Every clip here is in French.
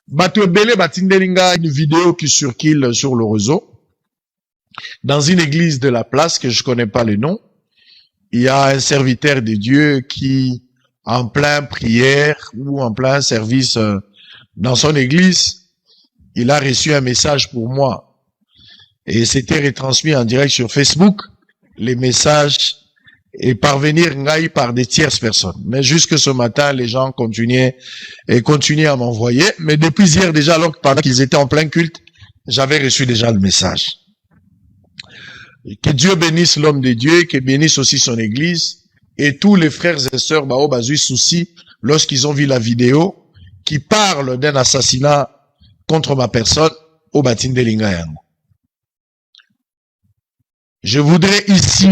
Bato ebele batindelinga une vidéo qui circule sur le réseau. Dans une église de la place, que je connais pas le nom, il y a un serviteur de Dieu qui, en plein prière ou en plein service dans son église, il a reçu un message pour moi. Et c'était retransmis en direct sur Facebook. Les messages et parvenir ngaï par des tierces personnes. Mais jusque ce matin, les gens continuaient à m'envoyer. Mais depuis hier déjà, alors que pendant qu'ils étaient en plein culte, j'avais reçu déjà le message. Que Dieu bénisse l'homme de Dieu, que bénisse aussi son église et tous les frères et sœurs Bao Bazui Souci lorsqu'ils ont vu la vidéo qui parle d'un assassinat contre ma personne au Batinde Lingayang. Je voudrais ici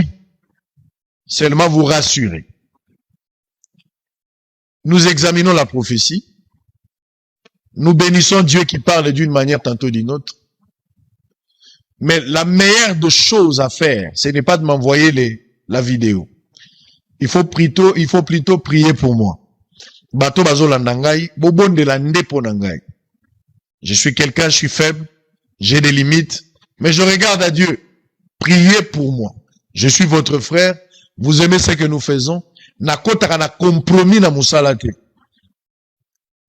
seulement vous rassurer. Nous examinons la prophétie. Nous bénissons Dieu qui parle d'une manière tantôt d'une autre. Mais la meilleure des choses à faire, ce n'est pas de m'envoyer la vidéo. Il faut plutôt prier pour moi. Bato bazo landangai, bobon de la ndepo nangai. Je suis quelqu'un, je suis faible, j'ai des limites, mais je regarde à Dieu. Priez pour moi. Je suis votre frère, vous aimez ce que nous faisons. Nakota na compromis na musalate.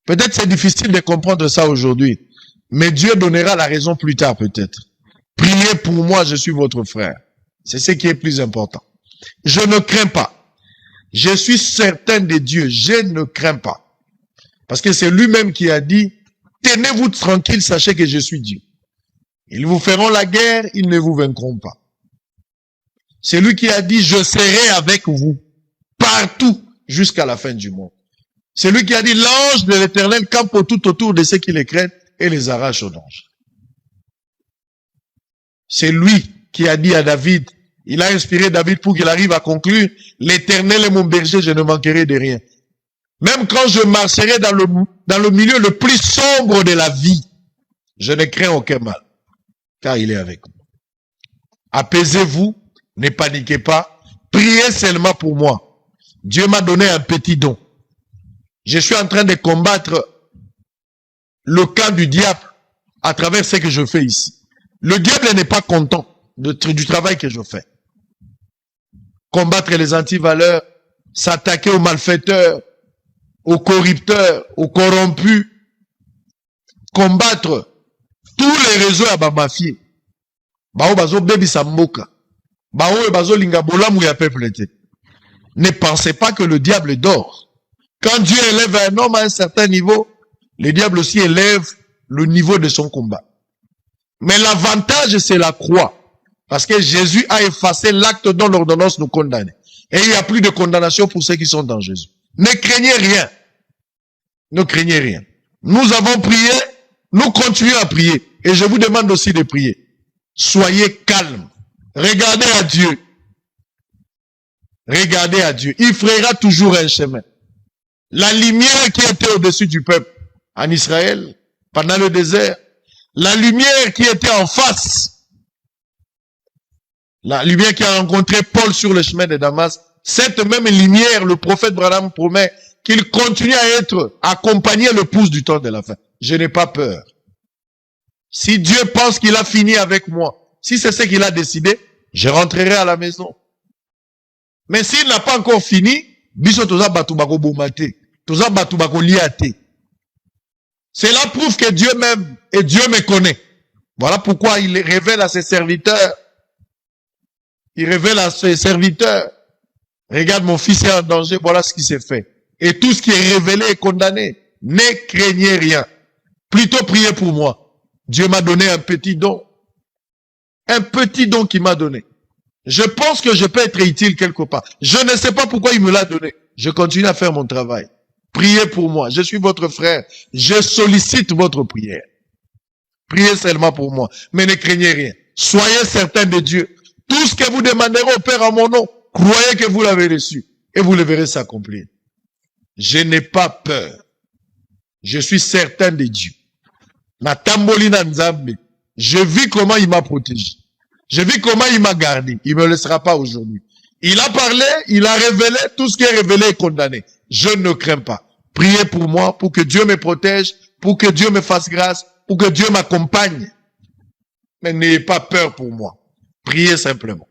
Peut-être c'est difficile de comprendre ça aujourd'hui, mais Dieu donnera la raison plus tard peut-être. Priez pour moi, je suis votre frère. C'est ce qui est plus important. Je ne crains pas. Je suis certain de Dieu, je ne crains pas. Parce que c'est lui-même qui a dit, tenez-vous tranquille, sachez que je suis Dieu. Ils vous feront la guerre, ils ne vous vaincront pas. C'est lui qui a dit, je serai avec vous, partout, jusqu'à la fin du monde. C'est lui qui a dit, l'ange de l'Éternel campe tout autour de ceux qui les craignent et les arrache au danger. C'est lui qui a dit à David, il a inspiré David pour qu'il arrive à conclure, l'Éternel est mon berger, je ne manquerai de rien. Même quand je marcherai dans le milieu le plus sombre de la vie, je ne crains aucun mal, car il est avec moi. Apaisez-vous, ne paniquez pas, priez seulement pour moi. Dieu m'a donné un petit don. Je suis en train de combattre le camp du diable à travers ce que je fais ici. Le diable n'est pas content du travail que je fais. Combattre les antivaleurs, s'attaquer aux malfaiteurs, aux corrupteurs, aux corrompus, combattre tous les réseaux à Bamafié. Bao bazo bebi samboka. Bao bazo linga bolamu ya peuple. Ne pensez pas que le diable dort. Quand Dieu élève un homme à un certain niveau, le diable aussi élève le niveau de son combat. Mais l'avantage, c'est la croix. Parce que Jésus a effacé l'acte dont l'ordonnance nous condamne. Et il n'y a plus de condamnation pour ceux qui sont dans Jésus. Ne craignez rien. Ne craignez rien. Nous avons prié, nous continuons à prier. Et je vous demande aussi de prier. Soyez calmes. Regardez à Dieu. Regardez à Dieu. Il fera toujours un chemin. La lumière qui était au-dessus du peuple en Israël, pendant le désert, la lumière qui était en face, la lumière qui a rencontré Paul sur le chemin de Damas, cette même lumière, le prophète Branham promet qu'il continue à être accompagné le pouce du temps de la fin. Je n'ai pas peur. Si Dieu pense qu'il a fini avec moi, si c'est ce qu'il a décidé, je rentrerai à la maison. Mais s'il n'a pas encore fini, biso toza batu bako bomate, toza batu bako liate. Cela prouve que Dieu m'aime et Dieu me connaît. Voilà pourquoi il révèle à ses serviteurs. Il révèle à ses serviteurs. Regarde, mon fils est en danger, voilà ce qui s'est fait. Et tout ce qui est révélé est condamné. Ne craignez rien. Plutôt priez pour moi. Dieu m'a donné un petit don. Un petit don qu'il m'a donné. Je pense que je peux être utile quelque part. Je ne sais pas pourquoi il me l'a donné. Je continue à faire mon travail. Priez pour moi. Je suis votre frère. Je sollicite votre prière. Priez seulement pour moi. Mais ne craignez rien. Soyez certains de Dieu. Tout ce que vous demanderez au Père en mon nom, croyez que vous l'avez reçu. Et vous le verrez s'accomplir. Je n'ai pas peur. Je suis certain de Dieu. Na tambolina nzambe. Je vis comment il m'a protégé. Je vis comment il m'a gardé. Il ne me laissera pas aujourd'hui. Il a parlé, il a révélé, tout ce qui est révélé est condamné. Je ne crains pas. Priez pour moi, pour que Dieu me protège, pour que Dieu me fasse grâce, pour que Dieu m'accompagne. Mais n'ayez pas peur pour moi. Priez simplement.